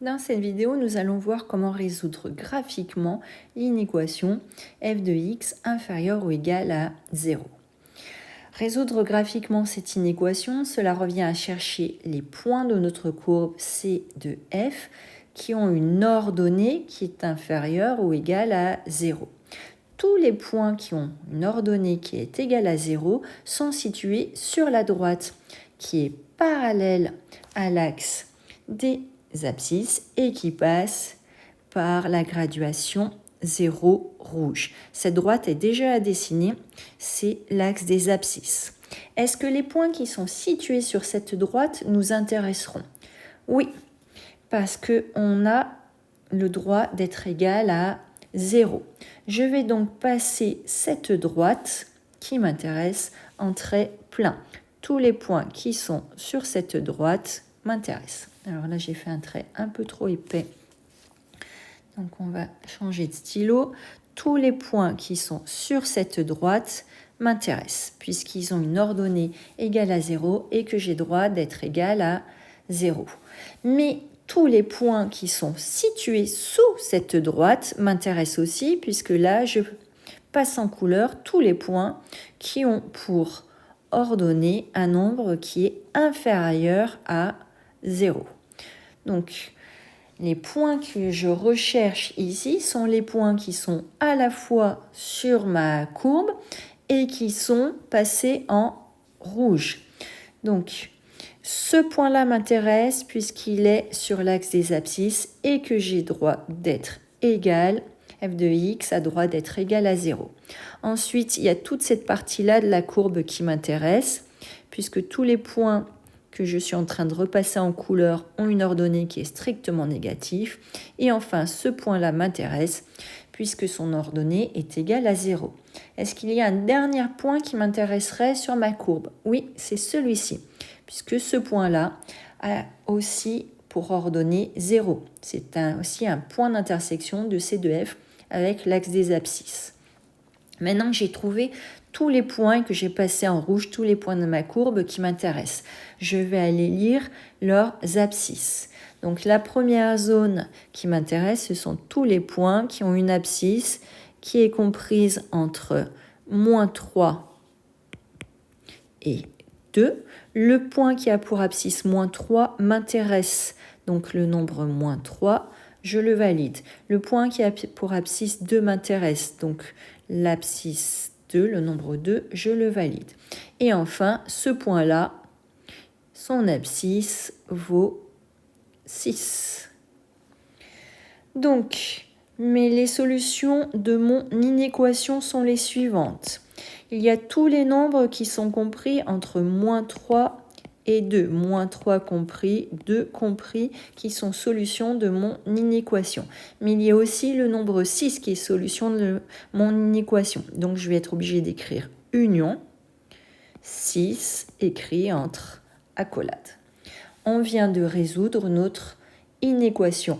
Dans cette vidéo, nous allons voir comment résoudre graphiquement l'inéquation f de x inférieur ou égal à 0. Résoudre graphiquement cette inéquation, cela revient à chercher les points de notre courbe C de f qui ont une ordonnée qui est inférieure ou égale à 0. Tous les points qui ont une ordonnée qui est égale à 0 sont situés sur la droite, qui est parallèle à l'axe des abscisses et qui passe par la graduation 0 rouge. Cette droite est déjà à dessiner, c'est l'axe des abscisses. Est-ce que les points qui sont situés sur cette droite nous intéresseront? Oui, parce qu'on a le droit d'être égal à 0. Je vais donc passer cette droite qui m'intéresse en trait plein. Tous les points qui sont sur cette droite m'intéressent. Alors là, j'ai fait un trait un peu trop épais. Donc on va changer de stylo. Tous les points qui sont sur cette droite m'intéressent, puisqu'ils ont une ordonnée égale à 0 et que j'ai droit d'être égal à 0. Mais tous les points qui sont situés sous cette droite m'intéressent aussi, puisque là, je passe en couleur tous les points qui ont pour ordonnée un nombre qui est inférieur à 0. Donc, les points que je recherche ici sont les points qui sont à la fois sur ma courbe et qui sont passés en rouge. Donc, ce point-là m'intéresse puisqu'il est sur l'axe des abscisses et que j'ai droit d'être égal, f de x a droit d'être égal à 0. Ensuite, il y a toute cette partie-là de la courbe qui m'intéresse, puisque tous les points que je suis en train de repasser en couleur ont une ordonnée qui est strictement négative. Et enfin, ce point-là m'intéresse, puisque son ordonnée est égale à 0. Est-ce qu'il y a un dernier point qui m'intéresserait sur ma courbe? Oui, c'est celui-ci, puisque ce point-là a aussi pour ordonnée 0. C'est aussi un point d'intersection de C de f avec l'axe des abscisses. Maintenant que j'ai trouvé tous les points que j'ai passés en rouge, tous les points de ma courbe qui m'intéressent, je vais aller lire leurs abscisses. Donc la première zone qui m'intéresse, ce sont tous les points qui ont une abscisse qui est comprise entre moins 3 et 2. Le point qui a pour abscisse moins 3 m'intéresse, donc le nombre moins 3, je le valide. Le point qui a pour abscisse 2 m'intéresse, donc l'abscisse 2, le nombre 2, je le valide. Et enfin, ce point-là, son abscisse vaut 6. Donc, les solutions de mon inéquation sont les suivantes. Il y a tous les nombres qui sont compris entre moins 3 et 2. Moins 3 compris, 2 compris, qui sont solutions de mon inéquation. Mais il y a aussi le nombre 6 qui est solution de mon inéquation. Donc, je vais être obligée d'écrire union 6 écrit entre accolades. On vient de résoudre notre inéquation